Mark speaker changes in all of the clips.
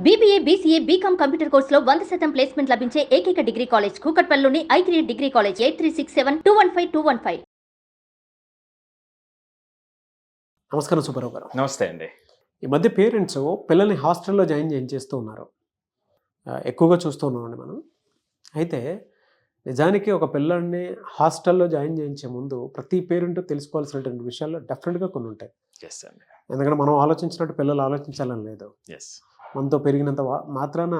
Speaker 1: BBA, BCA, BCom computer కోర్సులో 100% placement లభించే ఏకైక డిగ్రీ కాలేజ్ కూకట్పల్లిలోని i3 డిగ్రీ కాలేజ్ 8367215215.
Speaker 2: నమస్కారం సుబ్బారావు గారు.
Speaker 3: నమస్తే అండి.
Speaker 2: ఈ మధ్య పేరెంట్స్ పిల్లల్ని హాస్టల్లో జాయిన్ చేస్తూ ఉన్నారు. ఎక్కువగా చూస్తూ ఉన్నామండి మనం. అయితే నిజానికి ఒక పిల్లల్ని హాస్టల్లో జాయిన్ చేయించే ముందు ప్రతి పేరెంట్ తెలుసుకోవాల్సినటువంటి విషయాలు డెఫినెట్గా కొన్ని ఉంటాయి.
Speaker 3: ఎస్ అండి.
Speaker 2: ఎందుకంటే మనం ఆలోచించినట్టు పిల్లలు ఆలోచించాలని లేదు.
Speaker 3: ఎస్.
Speaker 2: మనతో పెరిగినంత మాత్రాన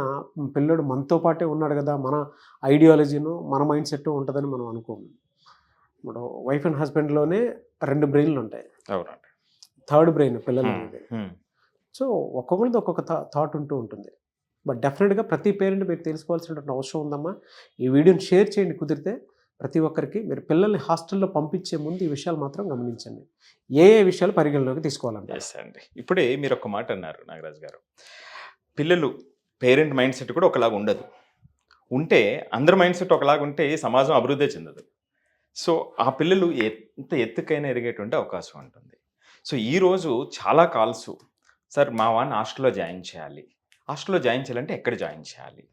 Speaker 2: పిల్లడు మనతో పాటే ఉన్నాడు కదా, మన ఐడియాలజీను మన మైండ్ సెట్ ఉంటుందని మనం అనుకోము. ఇప్పుడు వైఫ్ అండ్ హస్బెండ్లోనే 2 బ్రెయిన్లు ఉంటాయి.
Speaker 3: అవునండి.
Speaker 2: థర్డ్ బ్రెయిన్ పిల్లలు అనేది. సో ఒక్కొక్కరిది ఒక్కొక్క థాట్ ఉంటూ ఉంటుంది. బట్ డెఫినెట్గా ప్రతి పేరెంట్ మీరు తెలుసుకోవాల్సినటువంటి అవసరం ఉందమ్మా. ఈ వీడియోని షేర్ చేయండి కుదిరితే ప్రతి ఒక్కరికి. మీరు పిల్లల్ని హాస్టల్లో పంపించే ముందు ఈ విషయాలు మాత్రం గమనించండి. ఏ విషయాలు పరిగణలోకి తీసుకోవాలంటే.
Speaker 3: ఎస్ అండి. ఇప్పుడే మీరు ఒక మాట అన్నారు నాగరాజు గారు, పిల్లలు పేరెంట్ మైండ్ సెట్ కూడా ఒకలాగా ఉండదు. ఉంటే అందరి మైండ్ సెట్ ఒకలాగా ఉంటే సమాజం అభివృద్ధి చెందదు. సో ఆ పిల్లలు ఎంత ఎత్తుకైనా ఎదిగేటువంటి అవకాశం ఉంటుంది. సో ఈరోజు చాలా కాల్స్, సార్ మా వాడిని హాస్టల్లో జాయిన్ చేయాలి, హాస్టల్లో జాయిన్ చేయాలంటే ఎక్కడ జాయిన్ చేయాలి,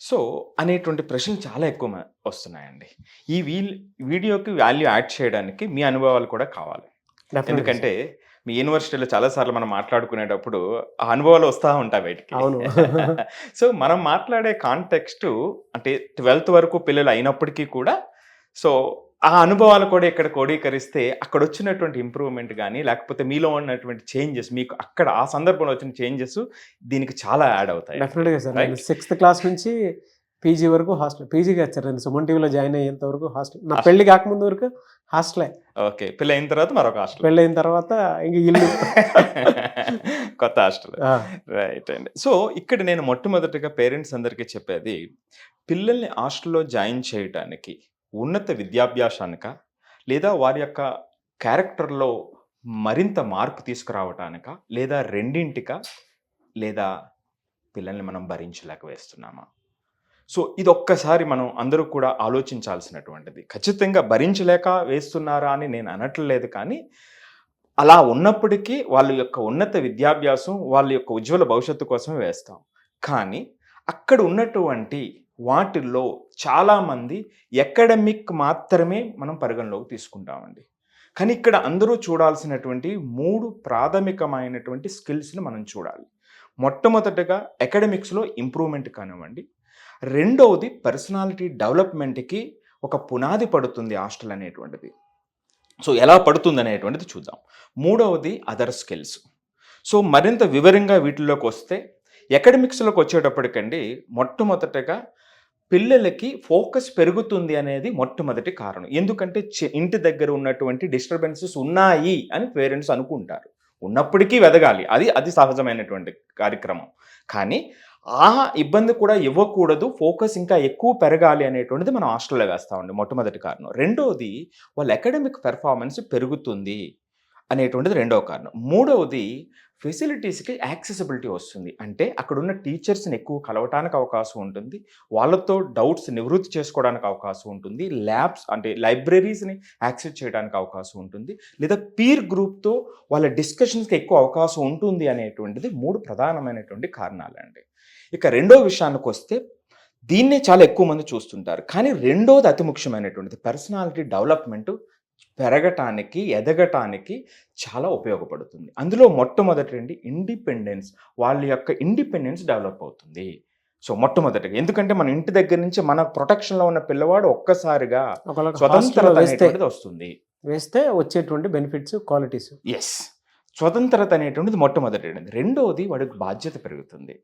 Speaker 3: సో అనేటువంటి ప్రశ్నలు చాలా ఎక్కువ వస్తున్నాయండి. ఈ వీడియోకి వాల్యూ యాడ్ చేయడానికి మీ అనుభవాలు కూడా కావాలి. ఎందుకంటే మీ యూనివర్సిటీలో చాలాసార్లు మనం మాట్లాడుకునేటప్పుడు ఆ అనుభవాలు వస్తూ ఉంటాయి బయటికి.
Speaker 2: అవును.
Speaker 3: సో మనం మాట్లాడే కాంటెక్స్ట్ అంటే 12th వరకు పిల్లలు అయినప్పటికీ కూడా సో ఆ అనుభవాలు కూడా ఇక్కడ క్రోడీకరిస్తే అక్కడ వచ్చినటువంటి ఇంప్రూవ్మెంట్ కానీ లేకపోతే మీలో ఉన్నటువంటి చేంజెస్, మీకు అక్కడ ఆ సందర్భంలో వచ్చిన చేంజెస్ దీనికి చాలా యాడ్ అవుతాయి.
Speaker 2: డెఫినెట్గా సార్. 6th క్లాస్ నుంచి పీజీ వరకు హాస్టల్. పీజీకి వచ్చారు, నేను సుమన్ టీవీలో జాయిన్ అయ్యేంత వరకు హాస్టల్. నా పెళ్లి కాకముందు వరకు హాస్టలే.
Speaker 3: ఓకే, పెళ్ళి అయిన తర్వాత మరొక హాస్టల్,
Speaker 2: పెళ్ళి అయిన తర్వాత ఇంక ఇల్లు
Speaker 3: కొత్త హాస్టల్. రైట్ అండి. సో ఇక్కడ నేను మొట్టమొదటిగా పేరెంట్స్ అందరికీ చెప్పేది, పిల్లల్ని హాస్టల్లో జాయిన్ చేయడానికి ఉన్నత విద్యాభ్యాసానిక లేదా వారి యొక్క క్యారెక్టర్లో మరింత మార్పు తీసుకురావటానిక లేదా రెండింటిక లేదా పిల్లల్ని మనం భరించలేక వేస్తున్నామా? సో ఇది ఒక్కసారి మనం అందరూ కూడా ఆలోచించాల్సినటువంటిది. ఖచ్చితంగా భరించలేక వేస్తున్నారా అని నేను అనట్లేదు, కానీ అలా ఉన్నప్పటికీ వాళ్ళ యొక్క ఉన్నత విద్యాభ్యాసం వాళ్ళ యొక్క ఉజ్వల భవిష్యత్తు కోసమే వేస్తాం. కానీ అక్కడ ఉన్నటువంటి వాటిల్లో చాలామంది అకాడమిక్ మాత్రమే మనం పరిగణలోకి తీసుకుంటామండి. కానీ ఇక్కడ అందరూ చూడాల్సినటువంటి 3 ప్రాథమికమైనటువంటి స్కిల్స్ని మనం చూడాలి. మొట్టమొదటిగా అకాడమిక్స్లో ఇంప్రూవ్మెంట్ కానివ్వండి, రెండవది పర్సనాలిటీ డెవలప్మెంట్కి ఒక పునాది పడుతుంది హాస్టల్ అనేటువంటిది. సో ఎలా పడుతుంది అనేటువంటిది చూద్దాం. మూడవది అదర్ స్కిల్స్. సో మరింత వివరంగా వీటిలోకి వస్తే అకాడమిక్స్లోకి వచ్చేటప్పటికండి మొట్టమొదటగా పిల్లలకి ఫోకస్ పెరుగుతుంది అనేది మొట్టమొదటి కారణం. ఎందుకంటే ఇంటి దగ్గర ఉన్నటువంటి డిస్టర్బెన్సెస్ ఉన్నాయి అని పేరెంట్స్ అనుకుంటారు. ఉన్నప్పటికీ వెదగాలి, అది సహజమైనటువంటి కార్యక్రమం. కానీ ఆ ఇబ్బంది కూడా ఇవ్వకూడదు, ఫోకస్ ఇంకా ఎక్కువ పెరగాలి అనేటువంటిది మనం హాస్టల్లో వేస్తామండి, మొట్టమొదటి కారణం. రెండవది వాళ్ళ అకాడమిక్ పెర్ఫార్మెన్స్ పెరుగుతుంది అనేటువంటిది రెండవ కారణం. మూడవది ఫెసిలిటీస్కి యాక్సెసిబిలిటీ వస్తుంది. అంటే అక్కడున్న టీచర్స్ని ఎక్కువ కలవటానికి అవకాశం ఉంటుంది, వాళ్ళతో డౌట్స్ నివృత్తి చేసుకోవడానికి అవకాశం ఉంటుంది, ల్యాబ్స్ అంటే లైబ్రరీస్ని యాక్సెస్ చేయడానికి అవకాశం ఉంటుంది, లేదా పీర్ గ్రూప్తో వాళ్ళ డిస్కషన్స్కి ఎక్కువ అవకాశం ఉంటుంది అనేటువంటిది 3 ప్రధానమైనటువంటి కారణాలండి. ఇక రెండో విషయానికి వస్తే దీన్నే చాలా ఎక్కువ మంది చూస్తుంటారు, కానీ రెండోది అతి ముఖ్యమైనటువంటిది పర్సనాలిటీ డెవలప్మెంట్ పెరగటానికి ఎదగటానికి చాలా ఉపయోగపడుతుంది. అందులో మొట్టమొదటి ఇండిపెండెన్స్, వాళ్ళ యొక్క ఇండిపెండెన్స్ డెవలప్ అవుతుంది. సో మొట్టమొదటిగా ఎందుకంటే మన ఇంటి దగ్గర నుంచి మన ప్రొటెక్షన్లో ఉన్న పిల్లవాడు ఒక్కసారిగా స్వతంత్రత అనేటువంటిది వస్తుంది,
Speaker 2: వేస్తే వచ్చేటువంటి బెనిఫిట్స్, క్వాలిటీస్.
Speaker 3: ఎస్, స్వతంత్రత అనేటువంటిది మొట్టమొదటి. రెండవది వాడికి బాధ్యత పెరుగుతుంది.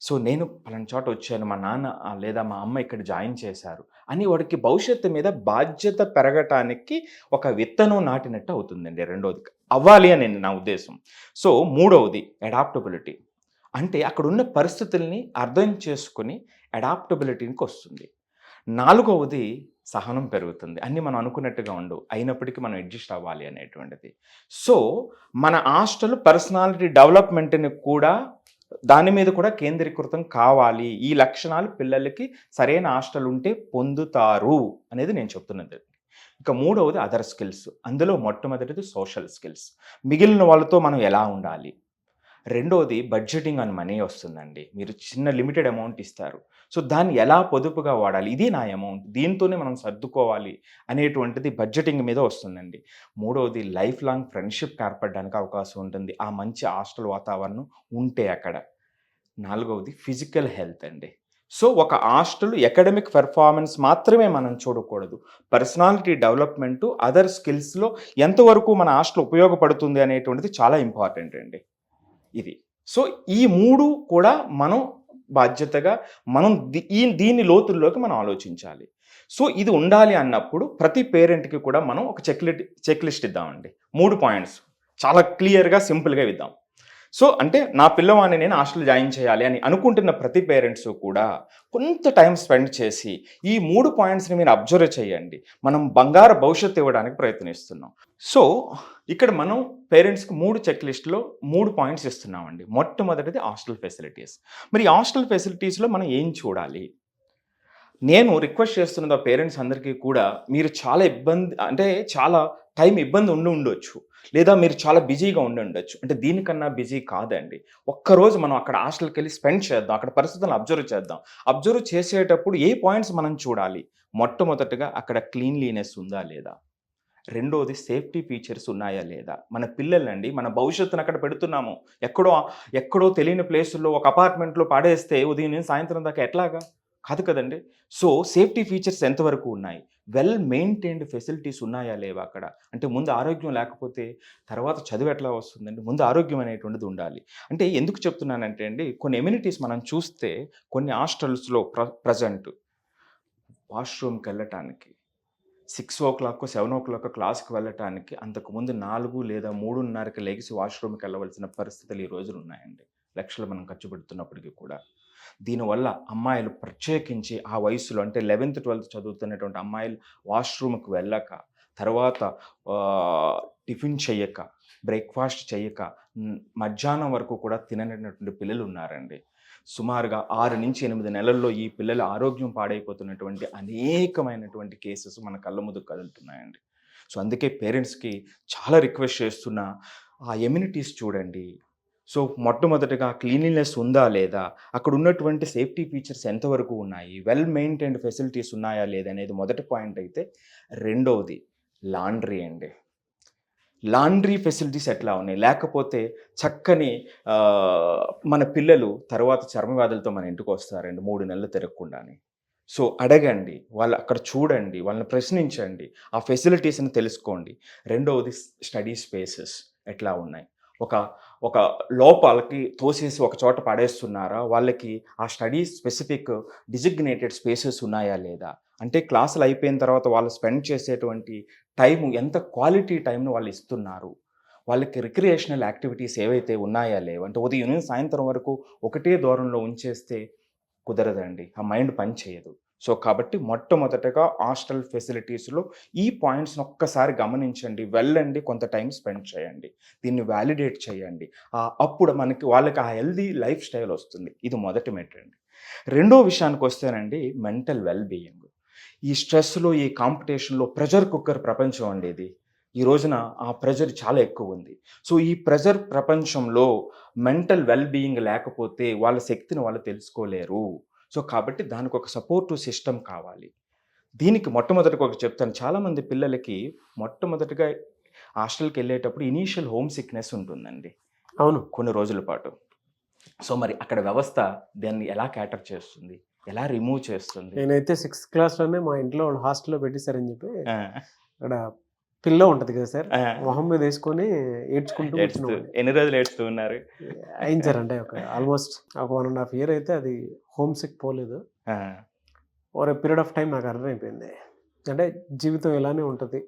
Speaker 3: సో నేను పలానా చోట వచ్చాను, మా నాన్న లేదా మా అమ్మ ఇక్కడ జాయిన్ చేశారు అని వాడికి భవిష్యత్తు మీద బాధ్యత పెరగటానికి ఒక విత్తనం నాటినట్టు అవుతుందండి. రెండవది అవ్వాలి అని నా ఉద్దేశం. సో మూడవది అడాప్టబిలిటీ, అంటే అక్కడ ఉన్న పరిస్థితుల్ని అర్థం చేసుకుని అడాప్టబిలిటీకి వస్తుంది. నాలుగవది సహనం పెరుగుతుంది. అన్నీ మనం అనుకున్నట్టుగా ఉండవు, అయినప్పటికీ మనం అడ్జస్ట్ అవ్వాలి అనేటువంటిది. సో మన హాస్టల్ పర్సనాలిటీ డెవలప్మెంట్ని కూడా దాని మీద కూడా కేంద్రీకృతం కావాలి. ఈ లక్షణాలు పిల్లలకి సరైన హాస్టల్ ఉంటే పొందుతారు అనేది నేను చెప్తున్నది. ఇక మూడవది అదర్ స్కిల్స్. అందులో మొట్టమొదటిది సోషల్ స్కిల్స్. మిగిలిన వాళ్ళతో మనం ఎలా ఉండాలి, రెండోది బడ్జెటింగ్ ఆన్ మనీ వస్తుందండి. మీరు చిన్న లిమిటెడ్ అమౌంట్ ఇస్తారు. సో, దాన్ని ఎలా పొదుపుగా వాడాలి? ఇది నా అమౌంట్. దీంతోనే మనం సర్దుకోవాలి అనేటువంటిది బడ్జెటింగ్ మీద వస్తుందండి. మూడోది లైఫ్ లాంగ్ ఫ్రెండ్‌షిప్ ఏర్పడడానికి అవకాశం ఉంటుంది. ఆ మంచి హాస్టల్ వాతావరణం ఉంటే అక్కడ. నాలుగవది ఫిజికల్ హెల్త్ అండి. సో, ఒక హాస్టల్ అకాడమిక్ పెర్ఫార్మన్స్ మాత్రమే మనం చూడకూడదు. పర్సనాలిటీ డెవలప్‌మెంటు, అదర్ స్కిల్స్‌లో ఎంతవరకు మన హాస్టల్ ఉపయోగపడుతుంది అనేటువంటిది చాలా ఇంపార్టెంట్ అండి. ఇది. సో, ఈ 3 కూడా మనం బాధ్యతగా మనం దీని లోతుల్లోకి మనం ఆలోచించాలి. సో, ఇది ఉండాలి అన్నప్పుడు ప్రతి పేరెంట్‌కి కూడా మనం ఒక చెక్ లిస్ట్ ఇద్దామండి. 3 పాయింట్స్ చాలా క్లియర్‌గా, సింపుల్‌గా ఇద్దాం. సో, అంటే నా పిల్లవాడిని నేను హాస్టల్ జాయిన్ చేయాలి అని అనుకుంటున్న ప్రతి పేరెంట్స్ కూడా కొంత టైం స్పెండ్ చేసి ఈ 3 పాయింట్స్‌ని మీరు అబ్జర్వ్ చేయండి. మనం బంగారు భవిష్యత్తు ఇవ్వడానికి ప్రయత్నిస్తున్నాం. సో, ఇక్కడ మనం పేరెంట్స్‌కి 3 చెక్ లిస్ట్‌లో 3 పాయింట్స్ ఇస్తున్నామండి. మొట్టమొదటిది హాస్టల్ ఫెసిలిటీస్. మరి ఈ హాస్టల్ ఫెసిలిటీస్‌లో మనం ఏం చూడాలి? నేను రిక్వెస్ట్ చేస్తున్నది ఆ పేరెంట్స్ అందరికీ కూడా మీరు చాలా టైం ఇబ్బంది ఉండొచ్చు. లేదా మీరు చాలా బిజీగా ఉండొచ్చు. అంటే దీనికన్నా బిజీ కాదండి. ఒక్కరోజు మనం అక్కడ హాస్టల్‌కెళ్ళి స్పెండ్ చేద్దాం. అక్కడ పరిస్థితులను అబ్జర్వ్ చేద్దాం. అబ్జర్వ్ చేసేటప్పుడు ఏ పాయింట్స్ మనం చూడాలి? మొట్టమొదటగా అక్కడ క్లీన్లీనెస్ ఉందా లేదా? రెండోది సేఫ్టీ ఫీచర్స్ ఉన్నాయా లేదా? మన పిల్లలండి మన భవిష్యత్తును అక్కడ పెడుతున్నాము. ఎక్కడో తెలియని ప్లేసుల్లో ఒక అపార్ట్మెంట్‌లో పడేస్తే ఉదయం నుంచి సాయంత్రం దాకా ఎట్లాగా? కాదు కదండీ! సో, సేఫ్టీ ఫీచర్స్ ఎంతవరకు ఉన్నాయి? వెల్ మెయింటైన్డ్ ఫెసిలిటీస్ ఉన్నాయా లేవా అక్కడ? అంటే ముందు ఆరోగ్యం లేకపోతే తర్వాత చదువు ఎట్లా వస్తుందండి? ముందు ఆరోగ్యం అనేటువంటిది ఉండాలి. అంటే ఎందుకు చెప్తున్నానంటే అండి, కొన్ని ఎమ్యూనిటీస్ మనం చూస్తే కొన్ని హాస్టల్స్‌లో ప్రెజెంట్ వాష్‌రూమ్‌కెళ్ళటానికి 6:00, 7:00 క్లాస్‌కి వెళ్ళటానికి అంతకుముందు 4 లేదా 3:30కి లెగిసి వాష్‌రూమ్‌కి వెళ్ళవలసిన పరిస్థితులు ఈ రోజున ఉన్నాయండి. లక్షలు మనం ఖర్చు పెడుతున్నప్పటికీ కూడా. దీనివల్ల అమ్మాయిలు ప్రత్యేకించి ఆ వయసులో అంటే 11th, 12th చదువుతున్నటువంటి అమ్మాయిలు వాష్‌రూమ్‌కి వెళ్ళక, తర్వాత టిఫిన్ చెయ్యక, బ్రేక్‌ఫాస్ట్ చెయ్యక, మధ్యాహ్నం వరకు కూడా తిననటువంటి పిల్లలు ఉన్నారండి. సుమారుగా 6-8 నెలల్లో ఈ పిల్లల ఆరోగ్యం పాడైపోతున్నటువంటి అనేకమైనటువంటి కేసెస్ మన కళ్ళ ముందుకు కదులుతున్నాయండి. సో, అందుకే పేరెంట్స్‌కి చాలా రిక్వెస్ట్ చేస్తున్నా, ఆ ఎమ్యూనిటీస్ చూడండి. సో, మొట్టమొదటగా క్లీన్లీనెస్ ఉందా లేదా? అక్కడ ఉన్నటువంటి సేఫ్టీ ఫీచర్స్ ఎంతవరకు ఉన్నాయి? వెల్ మెయింటైన్డ్ ఫెసిలిటీస్ ఉన్నాయా లేదా? అనేది మొదటి పాయింట్ అయితే, రెండవది లాండ్రీ అండి. లాండ్రీ ఫెసిలిటీస్ ఎట్లా ఉన్నాయి? లేకపోతే చక్కని మన పిల్లలు తర్వాత చర్మవ్యాధులతో మన ఇంటికి వస్తారండి 3 నెలలు తిరగకుండానే. సో, అడగండి. వాళ్ళు అక్కడ చూడండి. వాళ్ళని ప్రశ్నించండి. ఆ ఫెసిలిటీస్‌ని తెలుసుకోండి. రెండవది స్టడీ స్పేసెస్ ఎట్లా ఉన్నాయి? ఒక లోపలికి తోసేసి ఒక చోట పడేస్తున్నారా? వాళ్ళకి ఆ స్టడీ స్పెసిఫిక్ డిజిగ్నేటెడ్ స్పేసెస్ ఉన్నాయా లేదా? అంటే క్లాసులు అయిపోయిన తర్వాత వాళ్ళు స్పెండ్ చేసేటువంటి టైము ఎంత క్వాలిటీ టైమ్‌ని వాళ్ళు ఇస్తున్నారు? వాళ్ళకి రిక్రియేషనల్ యాక్టివిటీస్ ఏవైతే ఉన్నాయా లేవా? అంటే ఉదయం నుంచి సాయంత్రం వరకు ఒకటే దూరంలో ఉంచేస్తే కుదరదండి. ఆ మైండ్ పని చేయదు. సో, కాబట్టి మొట్టమొదటగా హాస్టల్ ఫెసిలిటీస్‌లో ఈ పాయింట్స్‌ని ఒక్కసారి గమనించండి. వెళ్ళండి. కొంత టైం స్పెండ్ చేయండి. దీన్ని వాలిడేట్ చేయండి. అప్పుడు వాళ్ళకి ఆ హెల్తీ లైఫ్ స్టైల్ వస్తుంది. ఇది మొదటి మెట్టు అండి. రెండో విషయానికి వస్తేనండి మెంటల్ వెల్ బీయింగ్. ఈ స్ట్రెస్‌లో, ఈ కాంపిటీషన్‌లో ప్రెషర్ కుక్కర్ ప్రపంచం అండి ఇది. ఈ రోజున ఆ ప్రెషర్ చాలా ఎక్కువ ఉంది. సో, ఈ ప్రెషర్ ప్రపంచంలో మెంటల్ వెల్ బీయింగ్ లేకపోతే వాళ్ళ శక్తిని వాళ్ళు తెలుసుకోలేరు. సో, కాబట్టి దానికి ఒక సపోర్టివ్ సిస్టమ్ కావాలి. దీనికి మొట్టమొదటిగా ఒకటి చెప్తాను. చాలామంది పిల్లలకి మొట్టమొదటిగా హాస్టల్‌కెళ్ళేటప్పుడు ఇనీషియల్ హోమ్ సిక్‌నెస్ ఉంటుందండి.
Speaker 2: అవును.
Speaker 3: కొన్ని రోజుల పాటు. సో, మరి అక్కడ వ్యవస్థ దాన్ని ఎలా క్యాటర్ చేస్తుంది? ఎలా రిమూవ్ చేస్తుంది?
Speaker 2: నేనైతే 6th క్లాస్‌లోనే మా ఇంట్లో వాళ్ళు హాస్టల్‌లో పెట్టేశారని చెప్పి
Speaker 3: ఆ!
Speaker 2: అక్కడ పిల్లో ఉంటది కదా సార్.
Speaker 3: ఆ!
Speaker 2: మొహం మీద ఏసుకొని ఏడ్చుకుంటూ కూర్చునేవాడిని.
Speaker 3: ఎన్ని రోజులు ఏడుస్తూ ఉన్నారు?
Speaker 2: అయించారంటే ఆల్మోస్ట్ ఒక 1.5 ఇయర్ అయితే అది హోమ్ సిక్ పోలేదు.
Speaker 3: ఆ!
Speaker 2: Over a period of time నాకు అర్థమైపోయింది. అంటే జీవితం ఇలానే ఉంటది.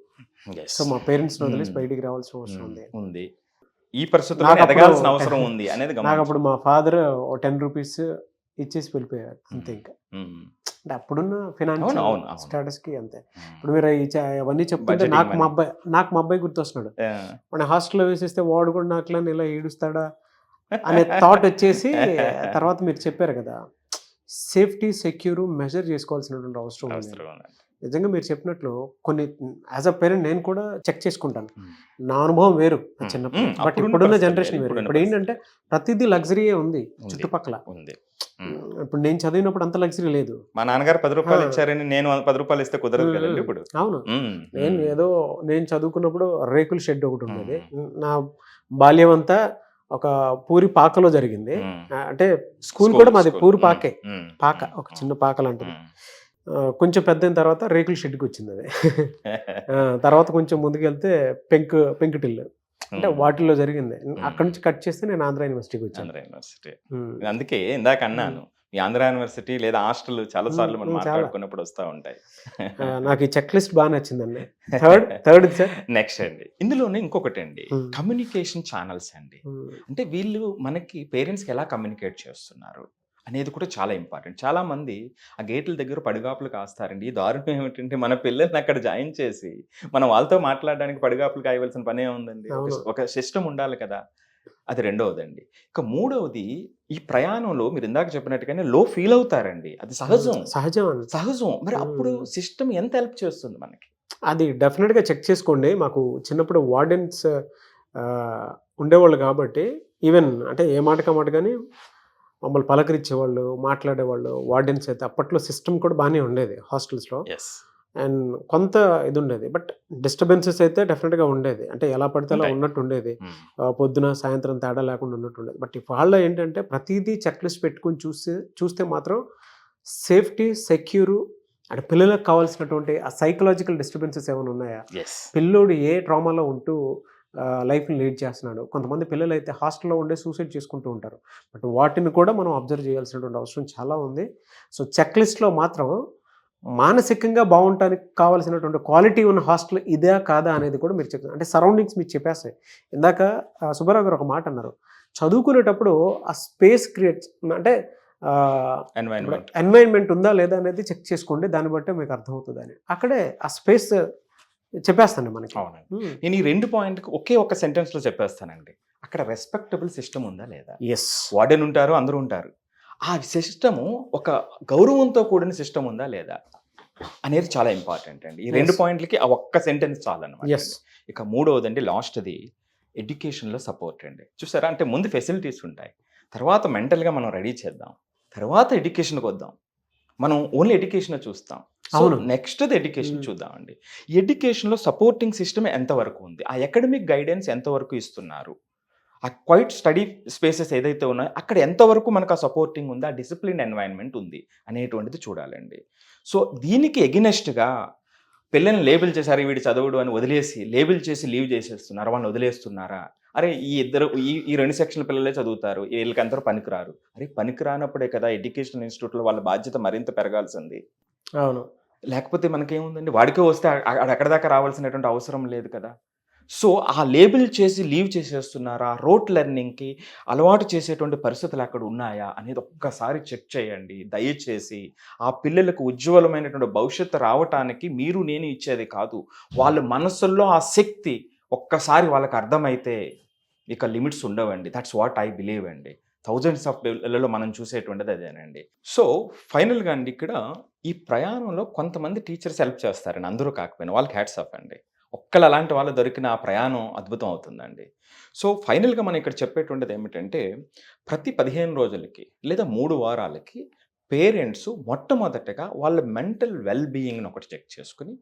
Speaker 3: యెస్.
Speaker 2: సో, మా పేరెంట్స్‌ని వదిలేసి బయటికి రావాల్సిన అవసరం ఉంది.
Speaker 3: ఈ పరిస్థితుల్లో
Speaker 2: నాకప్పుడు
Speaker 3: ఎదగాల్సిన అవసరం ఉంది అనేది
Speaker 2: నాకప్పుడు మా ఫాదర్ ఓ 10 రూపీస్ ఇచ్చేసి వెళ్ళిపోయారు అంతే ఇంకా. అంటే అప్పుడున్న ఫైనాన్షియల్
Speaker 3: అవును.
Speaker 2: స్టేటస్‌కి అంతే. ఇప్పుడు మీరు అవన్నీ చెప్తుంటే
Speaker 3: Budgeting
Speaker 2: నాకు మా అబ్బాయి గుర్తొస్తున్నాడు. మన హాస్టల్‌లో వేసేస్తే వాడు కూడా నాకులానే ఇలా ఏడుస్తాడా అనే థాట్ వచ్చేసి తర్వాత మీరు చెప్పారు కదా! సేఫ్టీ, సెక్యూర్ మెజర్ చేసుకోవాల్సినటువంటి అవసరం ఉంది. నిజంగా మీరు చెప్పినట్లు కొన్ని యాజ్ అ పేరెంట్ నేను కూడా చెక్ చేసుకుంటాను. నా అనుభవం వేరు చిన్నప్పుడు. బట్
Speaker 3: అప్పుడున్న
Speaker 2: ఇప్పుడున్న
Speaker 3: పరిస్థితి
Speaker 2: జనరేషన్
Speaker 3: వేరు,
Speaker 2: వేరు.
Speaker 3: ఇప్పుడున్న
Speaker 2: ఇప్పుడు ఏంటంటే ప్రతిదీ లగ్జరీయే ఉంది
Speaker 3: ఉంది.
Speaker 2: చుట్టుపక్కల.
Speaker 3: ఉంది.
Speaker 2: ఇప్పుడు నేను చదివినప్పుడు అంత లగ్జరీ లేదు.
Speaker 3: మా నాన్నగారు 10 రూపాయలు ఇచ్చారని నేను 10 రూపాయలు ఇస్తే కుదరదు కదండి ఇప్పుడు.
Speaker 2: అవును. నేను చదువుకున్నప్పుడు రేకుల షెడ్ ఒకటి ఉండేది. నా బాల్యం అంతా ఒక పూరి పాకలో జరిగింది. అంటే స్కూల్ కూడా మాది పూరి పాకే, పాక ఒక చిన్న పాక లాంటిది. కొంచెం పెద్ద అయిన తర్వాత రేకుల షెడ్కి వచ్చింది అది. తర్వాత కొంచెం ముందుకెళ్తే పెంకుటిల్లు, అంటే వాటిల్లో జరిగింది. అక్కడ నుంచి కట్ చేస్తే నేను ఆంధ్ర యూనివర్సిటీకి వచ్చాను.
Speaker 3: ఆంధ్ర యూనివర్సిటీ. అందుకే ఇందాక అన్నాను, ఈ ఆంధ్ర యూనివర్సిటీ లేదా హాస్టల్ చాలా సార్లు మనం మాట్లాడుకున్నప్పుడు వస్తూ ఉంటాయి.
Speaker 2: నాకు ఈ చెక్ లిస్ట్ బాగా నచ్చిందండి. థర్డ్ సార్
Speaker 3: నెక్స్ట్ అండి, ఇందులోనే ఇంకొకటి అండి, కమ్యూనికేషన్ ఛానల్స్ అండి. అంటే వీళ్ళు మనకి పేరెంట్స్కి ఎలా కమ్యూనికేట్ చేస్తున్నారు అనేది కూడా చాలా ఇంపార్టెంట్. చాలా మంది ఆ గేట్ల దగ్గర పడిగాపులు కాస్తారండి. ఈ దారుణం ఏమిటంటే మన పిల్లల్ని అక్కడ జాయిన్ చేసి మనం వాళ్ళతో మాట్లాడడానికి పడిగాపులు కాయవలసిన పనే ఉందండి. ఒక సిస్టమ్ ఉండాలి కదా. అది రెండవదండి. ఇక మూడవది, ఈ ప్రయాణంలో మీరు ఇందాక చెప్పినట్టుగానే లో ఫీల్ అవుతారండి. అది సహజం. మరి అప్పుడు సిస్టమ్ ఎంత హెల్ప్ చేస్తుంది మనకి?
Speaker 2: అది డెఫినెట్గా చెక్ చేసుకోండి. మాకు చిన్నప్పుడు వార్డెన్స్ ఉండేవాళ్ళు కాబట్టి ఈవెన్ అంటే ఏ మాట కానీ మమ్మల్ని పలకరించేవాళ్ళు, మాట్లాడేవాళ్ళు వార్డెన్స్. అయితే అప్పట్లో సిస్టమ్ కూడా బాగానే ఉండేది హాస్టల్స్లో. అండ్ కొంత ఇది ఉండేది, బట్ డిస్టర్బెన్సెస్ అయితే డెఫినెట్గా ఉండేది. అంటే ఎలా పడితే అలా ఉన్నట్టు ఉండేది, పొద్దున సాయంత్రం తేడా లేకుండా ఉన్నట్టు ఉండేది. బట్ వాళ్ళ ఏంటంటే ప్రతిదీ చెక్ లిస్ట్ పెట్టుకుని చూస్తే మాత్రం సేఫ్టీ, సెక్యూరు, అంటే పిల్లలకు కావాల్సినటువంటి ఆ సైకలాజికల్ డిస్టర్బెన్సెస్ ఏమైనా ఉన్నాయా, పిల్లోడు ఏ ట్రామాలో ఉంటూ లైఫ్ని లీడ్ చేస్తున్నాడు. కొంతమంది పిల్లలు అయితే హాస్టల్లో ఉండే సూసైడ్ చేసుకుంటూ ఉంటారు. బట్ వాటిని కూడా మనం అబ్జర్వ్ చేయాల్సినటువంటి అవసరం చాలా ఉంది. సో చెక్ లిస్ట్లో మాత్రం మానసికంగా బాగుంటానికి కావాల్సినటువంటి క్వాలిటీ ఉన్న హాస్టల్ ఇదే కాదా అనేది కూడా మీరు చెప్తారు. అంటే సరౌండింగ్స్ మీకు చెప్పేస్తాయి. ఇందాక సుబ్బారావు గారు ఒక మాట అన్నారు, చదువుకునేటప్పుడు ఆ స్పేస్ క్రియేట్, అంటే ఎన్వైరన్మెంట్ ఉందా లేదా అనేది చెక్ చేసుకోండి, దాన్ని బట్టే మీకు అర్థమవుతుంది అని. అక్కడే ఆ స్పేస్ చెప్పేస్తాను మనకి.
Speaker 3: నేను ఈ 2 పాయింట్కి ఒకే ఒక సెంటెన్స్లో చెప్పేస్తానండి. అక్కడ రెస్పెక్టబుల్ సిస్టమ్ ఉందా లేదా? వార్డెన్ ఉంటారు, అందరూ ఉంటారు. ఆ సిస్టము ఒక గౌరవంతో కూడిన సిస్టమ్ ఉందా లేదా అనేది చాలా ఇంపార్టెంట్ అండి. ఈ 2 పాయింట్లకి ఆ ఒక్క సెంటెన్స్ చాలన్నమాట. ఇక మూడవదండి, లాస్ట్ది ఎడ్యుకేషన్లో సపోర్ట్ అండి. చూసారా, అంటే ముందు ఫెసిలిటీస్ ఉంటాయి, తర్వాత మెంటల్గా మనం రెడీ చేద్దాం, తర్వాత ఎడ్యుకేషన్కి వద్దాం. మనం ఓన్లీ ఎడ్యుకేషన్ చూస్తాం. నెక్స్ట్ ఎడ్యుకేషన్ చూద్దామండి. ఎడ్యుకేషన్లో సపోర్టింగ్ సిస్టమ్ ఎంతవరకు ఉంది, ఆ అకాడమిక్ గైడెన్స్ ఎంతవరకు ఇస్తున్నారు, ఆ క్వైట్ స్టడీ స్పేసెస్ ఏదైతే ఉన్నాయో అక్కడ ఎంతవరకు మనకు ఆ సపోర్టింగ్ ఉంది, ఆ డిసిప్లిన్ ఎన్వైరన్మెంట్ ఉంది అనేటువంటిది చూడాలండి. సో దీనికి ఎగినెస్ట్గా పిల్లల్ని లేబుల్ చేశారు, వీడి చదవడు అని వదిలేసి లేబుల్ చేసి లీవ్ చేసేస్తున్నారు, వాళ్ళని వదిలేస్తున్నారా? అరే ఈ 2 సెక్షన్ల పిల్లలే చదువుతారు, వీళ్ళకి అందరూ పనికిరారు. అరే పనికిరానప్పుడే కదా ఎడ్యుకేషనల్ ఇన్స్టిట్యూట్లో వాళ్ళ బాధ్యత మరింత పెరగాల్సింది.
Speaker 2: అవును,
Speaker 3: లేకపోతే మనకేముందండి, వాడికే వస్తే అక్కడ దాకా రావాల్సినటువంటి అవసరం లేదు కదా. సో ఆ లేబుల్ చేసి లీవ్ చేసేస్తున్నారా, రోట్ లెర్నింగ్కి అలవాటు చేసేటువంటి పరిస్థితులు అక్కడ ఉన్నాయా అనేది ఒక్కసారి చెక్ చేయండి దయచేసి. ఆ పిల్లలకు ఉజ్వలమైనటువంటి భవిష్యత్తు రావటానికి మీరు నేను ఇచ్చేది కాదు, వాళ్ళ మనసుల్లో ఆ శక్తి ఒక్కసారి వాళ్ళకి అర్థమైతే ఇక లిమిట్స్ ఉండవండి. దట్స్ వాట్ ఐ బిలీవ్ అండి. థౌజండ్స్ ఆఫ్ పిల్లలలో మనం చూసేటువంటిది అదేనండి. సో ఫైనల్గా అండి, ఇక్కడ ఈ ప్రయాణంలో కొంతమంది టీచర్స్ హెల్ప్ చేస్తారండి, అందరూ కాకపోయినా వాళ్ళకి హ్యాట్స్ ఆఫ్ అండి. ఒక్కళ్ళు అలాంటి వాళ్ళు దొరికిన ఆ ప్రయాణం అద్భుతం అవుతుందండి. సో ఫైనల్గా మనం ఇక్కడ చెప్పేటువంటిది ఏమిటంటే, ప్రతి 15 రోజులకి లేదా 3 వారాలకి పేరెంట్స్ మొట్టమొదటగా వాళ్ళ మెంటల్ వెల్ బీయింగ్ని ఒకటి చెక్ చేసుకుని,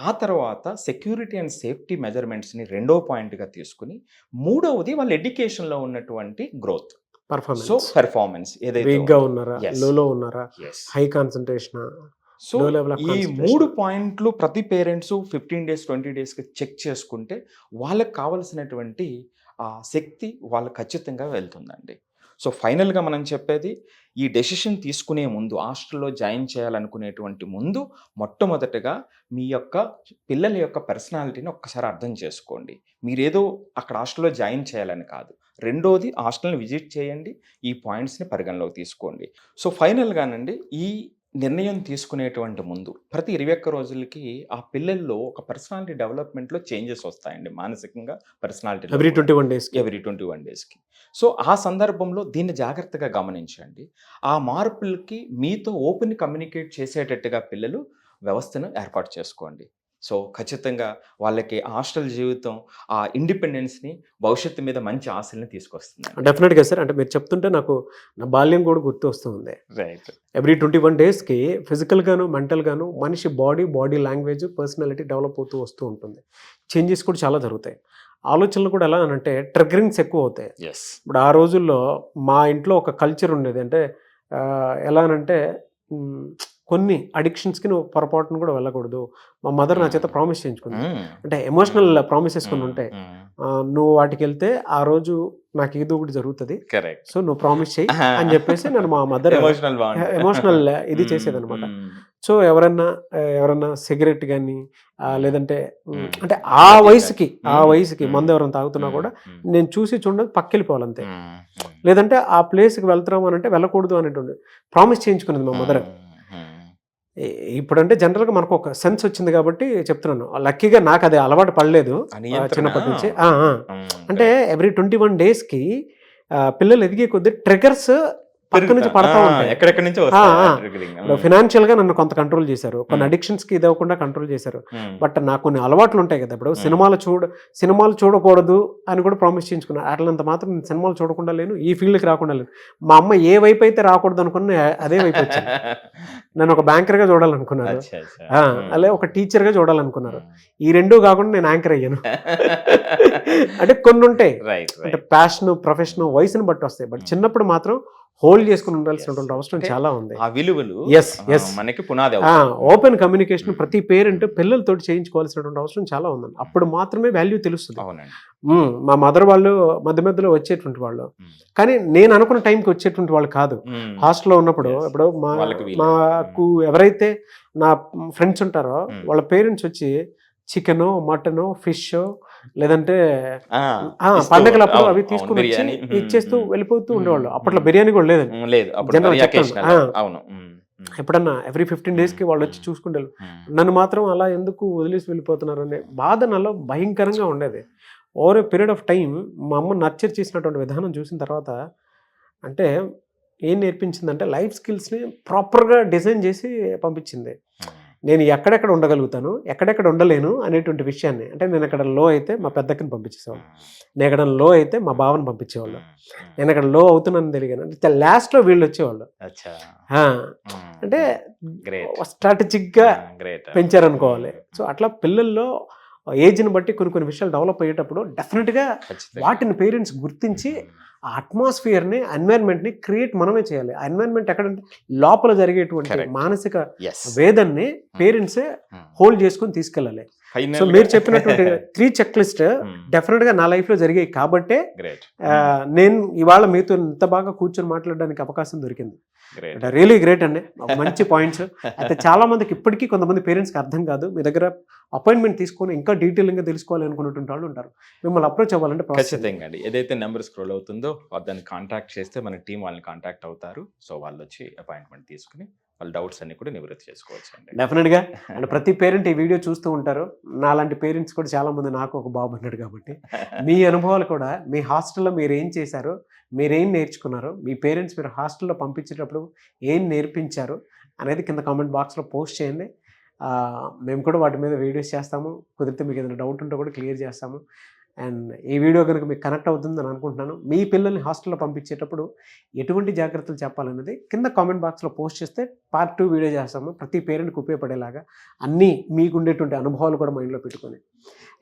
Speaker 3: ఆ తర్వాత సెక్యూరిటీ అండ్ సేఫ్టీ మెజర్మెంట్స్ని 2వ పాయింట్గా తీసుకుని, 3వది వాళ్ళ ఎడ్యుకేషన్లో ఉన్నటువంటి గ్రోత్, పెర్ఫార్మెన్స్ ఏదైతే
Speaker 2: ఉన్నారా, హై కాన్సంట్రేషన్.
Speaker 3: సో ఈ 3 పాయింట్లు ప్రతి పేరెంట్స్ 15 డేస్ 20 డేస్కి చెక్ చేసుకుంటే వాళ్ళకి కావాల్సినటువంటి శక్తి వాళ్ళకి ఖచ్చితంగా వెళ్తుందండి. సో ఫైనల్గా మనం చెప్పేది, ఈ డెసిషన్ తీసుకునే ముందు, హాస్టల్లో జాయిన్ చేయాలనుకునేటువంటి ముందు మొట్టమొదటగా మీ యొక్క పిల్లల యొక్క పర్సనాలిటీని ఒక్కసారి అర్థం చేసుకోండి. మీరేదో అక్కడ హాస్టల్లో జాయిన్ చేయాలని కాదు. రెండోది, హాస్టల్ని విజిట్ చేయండి, ఈ పాయింట్స్ని పరిగణలోకి తీసుకోండి. సో ఫైనల్గానండి, ఈ నిర్ణయం తీసుకునేటువంటి ముందు ప్రతి 21 రోజులకి ఆ పిల్లల్లో ఒక పర్సనాలిటీ డెవలప్మెంట్లో చేంజెస్ వస్తాయండి, మానసికంగా పర్సనాలిటీ
Speaker 2: ఎవ్రీ
Speaker 3: 21 డేస్కి. సో ఆ సందర్భంలో దీన్ని జాగ్రత్తగా గమనించండి. ఆ మార్పులకి మీతో ఓపెన్ కమ్యూనికేట్ చేసేటట్టుగా పిల్లలు వ్యవస్థను ఏర్పాటు చేసుకోండి. సో ఖచ్చితంగా వాళ్ళకి హాస్టల్ జీవితం ఆ ఇండిపెండెన్స్ని భవిష్యత్తు మీద మంచి ఆశల్ని తీసుకొస్తుంది.
Speaker 2: డెఫినెట్గా సార్. అంటే మీరు చెప్తుంటే నాకు నా బాల్యం కూడా గుర్తు వస్తుంది.
Speaker 3: రైట్.
Speaker 2: ఎవ్రీ 21 డేస్కి ఫిజికల్గాను మెంటల్గాను మనిషి బాడీ లాంగ్వేజ్ పర్సనాలిటీ డెవలప్ అవుతూ వస్తూ ఉంటుంది. చేంజెస్ కూడా చాలా జరుగుతాయి. ఆలోచనలు కూడా ఎలా అంటే ట్రిగరింగ్స్ ఎక్కువ అవుతాయి.
Speaker 3: ఎస్.
Speaker 2: ఇప్పుడు ఆ రోజుల్లో మా ఇంట్లో ఒక కల్చర్ ఉండేది. అంటే ఎలా అనంటే కొన్ని అడిక్షన్స్కి నువ్వు పొరపాటును కూడా వెళ్ళకూడదు. మా మదర్ నా చేత ప్రామిస్ చేయించుకుంది. అంటే ఎమోషనల్ ప్రామిసెస్ కొన్ని ఉంటాయి. నువ్వు వాటికి వెళ్తే ఆ రోజు నాకు ఏదో ఒకటి జరుగుతుంది,
Speaker 3: కరెక్ట్,
Speaker 2: సో నువ్వు ప్రామిస్ చేయి అని చెప్పేసి నన్ను మా మదర్ ఎమోషనల్ ఇది చేసేదనమాట. సో ఎవరన్నా సిగరెట్ కానీ లేదంటే అంటే ఆ వయసుకి మందు ఎవరైనా తాగుతున్నా కూడా నేను చూడదు పక్కెళ్ళిపోవాలంతే. లేదంటే ఆ ప్లేస్కి వెళ్తున్నాం అని అంటే వెళ్ళకూడదు అనేటువంటి ప్రామిస్ చేయించుకున్నది మా మదర్. ఇప్పుడంటే జనరల్గా మనకు ఒక సెన్స్ వచ్చింది కాబట్టి చెప్తున్నాను. లక్కీగా నాకు అది అలవాటు పడలేదు చిన్నప్పటి నుంచి. అంటే ఎవ్రీ 21 డేస్కి పిల్లలు ఎదిగే కొద్దీ ట్రిగర్స్ పక్క నుంచి పడతా ఉంటాయి.
Speaker 3: ఎక్కడెక్కడి నుంచి
Speaker 2: ఫినాన్షియల్ గా నన్ను కొంత కంట్రోల్ చేశారు, కొన్ని అడిక్షన్స్ కి ఇది అవ్వకుండా కంట్రోల్ చేశారు. బట్ నాకు కొన్ని అలవాట్లు ఉంటాయి కదా. ఇప్పుడు సినిమాలు చూడకూడదు అని కూడా ప్రామిస్ చేయించుకున్నాను. అట్లంత మాత్రం నేను సినిమాలు చూడకుండా లేను, ఈ ఫీల్డ్కి రాకుండా లేను. మా అమ్మ ఏ వైపు అయితే రాకూడదు అనుకున్నా అదే వైపు వచ్చాను. నన్ను ఒక బ్యాంకర్ గా చూడాలనుకున్నారు, అలాగే ఒక టీచర్ గా చూడాలనుకున్నారు. ఈ రెండూ కాకుండా నేను యాంకర్ అయ్యాను. అంటే కొన్ని ఉంటాయి, అంటే ప్యాషన్ ప్రొఫెషన్ వయసుని బట్టి వస్తాయి. బట్ చిన్నప్పుడు మాత్రం హోల్డ్ చేసుకుని ఉండాల్సినటువంటి అవసరం చాలా ఉంది.
Speaker 3: ఆ విలువలు మనకి పునాది.
Speaker 2: ఓపెన్ కమ్యూనికేషన్ ప్రతి పేరెంట్ పిల్లలతో చేయించుకోవాల్సినటువంటి అవసరం చాలా ఉందండి. అప్పుడు మాత్రమే వాల్యూ తెలుస్తుంది. మా మదర్ వాళ్ళు మధ్యలో వచ్చేటువంటి వాళ్ళు, కానీ నేను అనుకున్న టైంకి వచ్చేటువంటి వాళ్ళు కాదు. హాస్టల్లో ఉన్నప్పుడు ఇప్పుడు మాకు ఎవరైతే నా ఫ్రెండ్స్ ఉంటారో వాళ్ళ పేరెంట్స్ వచ్చి చికెన్, మటన్, ఫిష్ లేదంటే పండగలప్పుడు అవి తీసుకుని ఇచ్చేస్తూ వెళ్ళిపోతూ ఉండేవాళ్ళు. అప్పట్లో బిర్యానీ కూడా లేదండి. ఎప్పుడన్నా ఎవ్రీ 15 డేస్కి వాళ్ళు వచ్చి చూసుకుంటే నన్ను మాత్రం అలా ఎందుకు వదిలేసి వెళ్ళిపోతున్నారు అనే బాధ నాలో భయంకరంగా ఉండేది. Over a period of time మా అమ్మ నర్చర్ చేసినటువంటి విధానం చూసిన తర్వాత అంటే ఏం నేర్పించిందంటే లైఫ్ స్కిల్స్ని ప్రాపర్గా డిజైన్ చేసి పంపించింది. నేను ఎక్కడెక్కడ ఉండగలుగుతాను, ఎక్కడెక్కడ ఉండలేను అనేటువంటి విషయాన్ని. అంటే నేను ఎక్కడ లో అయితే మా పెద్దక్కని పంపించేసేవాళ్ళు, నేను ఎక్కడ లో అయితే మా బావని పంపించేవాళ్ళు, నేను ఎక్కడ లో అవుతున్నాను తెలియను అంటే లాస్ట్లో వీళ్ళు వచ్చేవాళ్ళు. అంటే స్ట్రాటజిక్గా పెంచారనుకోవాలి. సో అట్లా పిల్లల్లో ఏజ్ని బట్టి కొన్ని విషయాలు డెవలప్ అయ్యేటప్పుడు డెఫినెట్గా వాటిని పేరెంట్స్ గుర్తించి ఆ అట్మాస్ఫియర్ని ఎన్వైరన్మెంట్ని క్రియేట్ మనమే చేయాలి. ఆ ఎన్వైరన్మెంట్ ఎక్కడంటే లోపల జరిగేటువంటి మానసిక వేదన్ని పేరెంట్సే హోల్డ్ చేసుకుని తీసుకెళ్ళాలి. సో మీరు చెప్పినటువంటి 3 చెక్ లిస్ట్ డెఫినెట్గా నా లైఫ్లో జరిగాయి కాబట్టే నేను ఇవాళ మీతో ఇంత బాగా కూర్చొని మాట్లాడడానికి అవకాశం దొరికింది. రియలీ గ్రేట్ అండి, మంచి పాయింట్స్. అయితే చాలా మందికి ఇప్పటికీ కొంతమంది పేరెంట్స్కి అర్థం కాదు. మీ దగ్గర అపాయింట్మెంట్ తీసుకొని ఇంకా డీటెయిలింగ్గా తెలుసుకోవాలి అనుకున్నటువంటి వాళ్ళు ఉంటారు. మిమ్మల్ని అప్రోచ్ అవ్వాలంటే
Speaker 3: ఖచ్చితంగా అండి, ఏదైతే నెంబర్ స్క్రోల్ అవుతుందో దాన్ని కాంటాక్ట్ చేస్తే మన టీం వాళ్ళని కాంటాక్ట్ అవుతారు. సో వాళ్ళు వచ్చి అపాయింట్మెంట్ తీసుకుని వాళ్ళ డౌట్స్ అన్ని కూడా నివృత్తి చేసుకోవచ్చు అండి.
Speaker 2: డెఫినెట్గా. అండ్ ప్రతి పేరెంట్ ఈ వీడియో చూస్తూ ఉంటారు. నాలాంటి పేరెంట్స్ కూడా చాలా మంది, నాకు ఒక బాబు అన్నాడు కాబట్టి మీ అనుభవాలు కూడా, మీ హాస్టల్లో మీరు ఏం చేశారు, మీరేం నేర్చుకున్నారు, మీ పేరెంట్స్ మీరు హాస్టల్లో పంపించేటప్పుడు ఏం నేర్పించారు అనేది కింద కామెంట్ బాక్స్లో పోస్ట్ చేయండి. మేము కూడా వాటి మీద వీడియోస్ చేస్తాము. కుదిరితే మీకు ఏదైనా డౌట్ ఉంటే కూడా క్లియర్ చేస్తాము. అండ్ ఈ వీడియో కనుక మీకు కనెక్ట్ అవుతుందని అనుకుంటున్నాను. మీ పిల్లల్ని హాస్టల్లో పంపించేటప్పుడు ఎటువంటి జాగ్రత్తలు చెప్పాలనేది కింద కామెంట్ బాక్స్లో పోస్ట్ చేస్తే పార్ట్ 2 వీడియో చేస్తాము. ప్రతి పేరెంట్కి ఉపయోగపడేలాగా అన్నీ మీకు ఉండేటువంటి అనుభవాలు కూడా మైండ్లో పెట్టుకొని.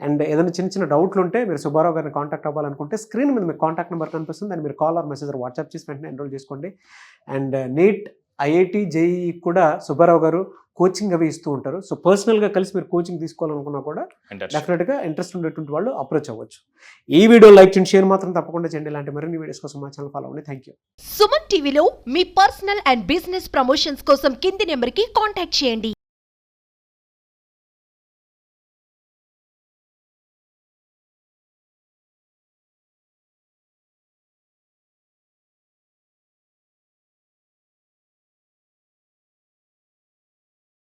Speaker 2: అండ్ ఏదైనా చిన్న డౌట్లు ఉంటే మీరు సుబ్బారావు గారిని కాంటాక్ట్ అవ్వాలనుకుంటే స్క్రీన్ మీద మీకు కాంటాక్ట్ నెంబర్ కనిపిస్తుంది. దాన్ని మీరు కాల్ ఆర్ మెసేజ్ వాట్సాప్ చేసి వెంటనే ఎన్రోల్ చేసుకోండి. అండ్ నీట్, ఐఐటి, జేఈఈ కూడా సుబ్బారావు గారు కోచింగ్ అవి ఇస్తూ ఉంటారు. సో పర్సనల్గా కలిసి మీరు కోచింగ్ తీసుకోవాలనుకున్నా కూడా డెఫినెట్గా ఇంట్రెస్ట్ ఉండేటువంటి వాళ్ళు అప్రోచ్ అవ్వచ్చు. ఈ వీడియో లైక్ చేయండి, షేర్ మాత్రం తప్పకుండా చేయండి. ఇలాంటి మరిన్ని వీడియోస్ కోసం మా ఛానల్ ఫాలో అవ్వండి. Thank you.
Speaker 4: సుమన్ టీవీలో మీ పర్సనల్ అండ్ బిజినెస్ ప్రమోషన్స్ కోసం కింది నెంబర్కి కాంటాక్ట్ చేయండి.